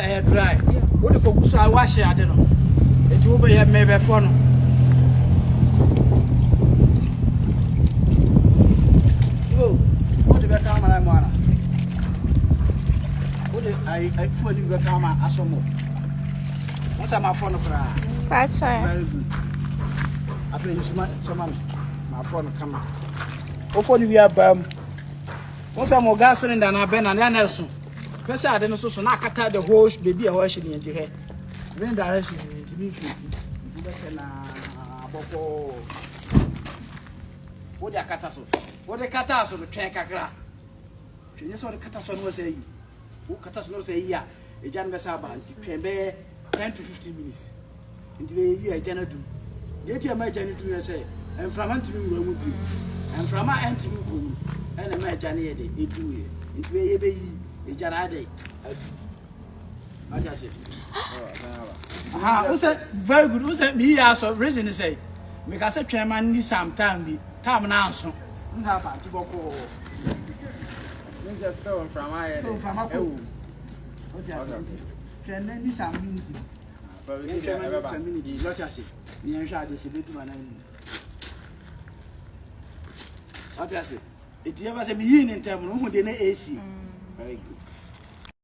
dry. What the cook I wash I don't know. It will be maybe fun. Oh, what the camera mana? What I fully become a somo. What's my phone for? That's Very good. I think it's my phone camera. Hopefully we are once I'm more gas and I been and then else. Person I didn't so na kata the whole baby a wash in the head. Then direction to me boko. What the kata what the kata so the train kakra. You just what the kata was saying. Who kata no say ya. A jan besaba train be 10 to 15 minutes. Into the year jana do. Yet you imagine to say and from anti me and from my anti me and imagine it do it be a janade. I just said, who said very good? Who said me as a reason to say, because a chairman needs some time now. So, how about you? Boko, Mr. Stone from my own. What you can need some means. But we can't have a minute. What I say, the answer is a bit man. What I say, it never said me in terms of who didn't AC. Very good.